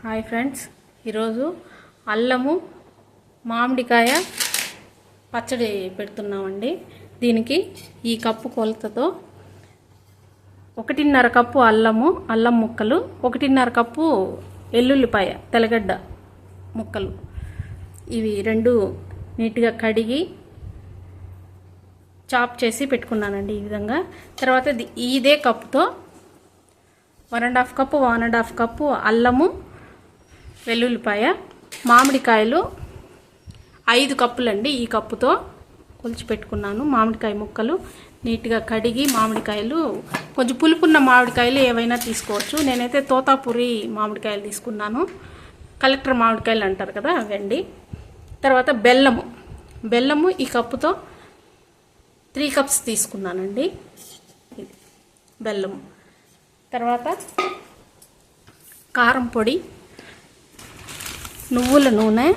Hi friends, ఈరోజు అల్లము మామిడికాయ పచ్చడి పెడుతున్నామండి. దీనికి ఈ కప్పు కొలతతో 1.5 కప్పు అల్లం ముక్కలు, 1.5 కప్పు ఎల్లుల్లిపాయ తెల్లగడ్డ ముక్కలు, ఇవి రెండు నీట్గా కడిగి చాప్ చేసి పెట్టుకున్నానండి ఈ విధంగా. తర్వాత ఇదే కప్పుతో 1.5 కప్పు అల్లము, వెల్లుల్లిపాయ, మామిడికాయలు 5 కప్పులండి. ఈ కప్పుతో కొలిచి పెట్టుకున్నాను. మామిడికాయ ముక్కలు నీట్గా కడిగి, మామిడికాయలు కొంచెం పులుపున్న మామిడికాయలు ఏవైనా తీసుకోవచ్చు. నేనైతే తోతాపురి మామిడికాయలు తీసుకున్నాను. కలెక్టర్ మామిడికాయలు అంటారు కదా, అవండి. తర్వాత బెల్లము ఈ కప్పుతో 3 కప్స్ తీసుకున్నానండి. బెల్లము. తర్వాత కారం పొడి, నువ్వుల నూనె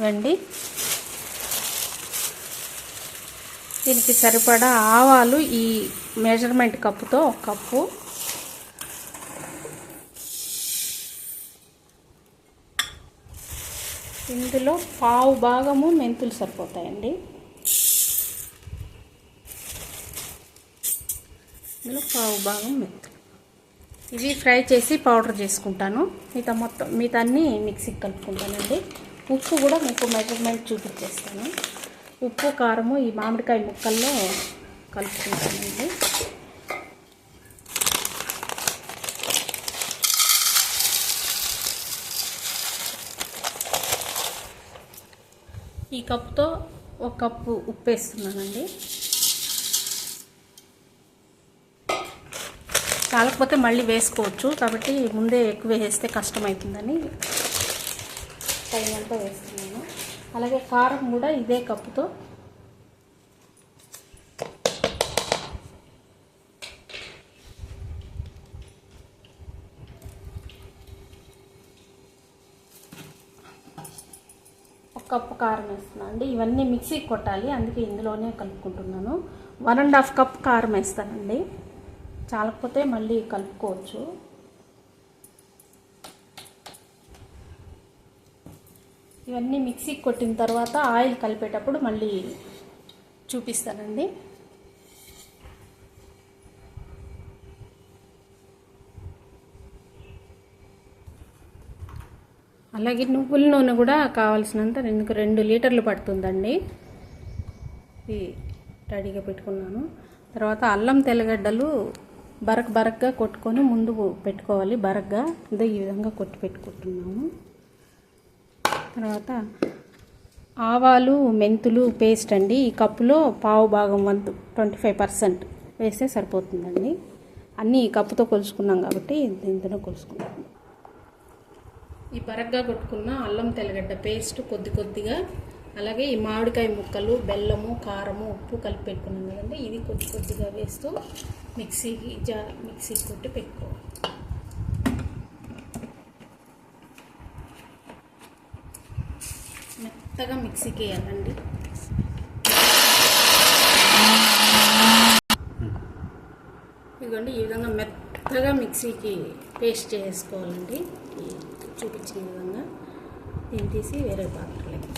వండి, దీనికి సరిపడా ఆవాలు ఈ మెజర్మెంట్ కప్పుతో 1 కప్పు, ఇందులో పావు భాగము మెంతులు సరిపోతాయండి. ఇందులో పావు భాగం మెంతులు, ఇవి ఫ్రై చేసి పౌడర్ చేసుకుంటాను. మిగతా అన్నీ మిక్సీకి కలుపుకుంటానండి. ఉప్పు కూడా మీకు మెజర్మెంట్ చూపించేస్తాను. ఉప్పు, కారము ఈ మామిడికాయ ముక్కల్లో కలుపుకుంటానండి. ఈ కప్పుతో 1 కప్పు ఉప్పు వేస్తున్నానండి. చాలకపోతే మళ్ళీ వేసుకోవచ్చు, కాబట్టి ముందే ఎక్కువ వేస్తే కష్టమవుతుందని తగినంత వేస్తున్నాను. అలాగే కారం కూడా ఇదే కప్పుతో కప్పు కారం వేస్తున్నాను అండి. ఇవన్నీ మిక్సీకి కొట్టాలి, అందుకే ఇందులోనే కలుపుకుంటున్నాను. 1.5 కప్పు కారం వేస్తానండి. చాలకపోతే మళ్ళీ కలుపుకోవచ్చు. ఇవన్నీ మిక్సీకి కొట్టిన తర్వాత ఆయిల్ కలిపేటప్పుడు మళ్ళీ చూపిస్తానండి. అలాగే నువ్వుల నూనె కూడా కావాల్సినంత 2 లీటర్లు పడుతుందండి. ఇది రెడీగా పెట్టుకున్నాను. తర్వాత అల్లం తెల్లగడ్డలు బరకగా కొట్టుకొని ముందు పెట్టుకోవాలి. బరకగా ఇదో ఈ విధంగా కొట్టి పెట్టుకుంటున్నాము. తర్వాత ఆవాలు, మెంతులు పేస్ట్ అండి. ఈ కప్పులో పావు భాగం వంతు 25% వేస్తే సరిపోతుందండి. అన్నీ ఈ కప్పుతో కొలుచుకున్నాం కాబట్టి దీంతో కొలుచుకున్నాము. ఈ బరకగా కొట్టుకున్న అల్లం తెల్లగడ్డ పేస్ట్ కొద్దిగా, అలాగే ఈ మామిడికాయ ముక్కలు, బెల్లము, కారము, ఉప్పు కలిపి పెట్టుకున్నాం కదండి, ఇది కొద్దిగా వేస్తూ మిక్సీకి కొట్టి పెట్టుకోవాలి. మెత్తగా మిక్సీకి వేయాలండి. ఇదిగోండి, ఈ విధంగా మెత్తగా మిక్సీకి పేస్ట్ చేసుకోవాలండి. చూపించిన విధంగా దీన్ని తీసి వేరే పాత్రలోకి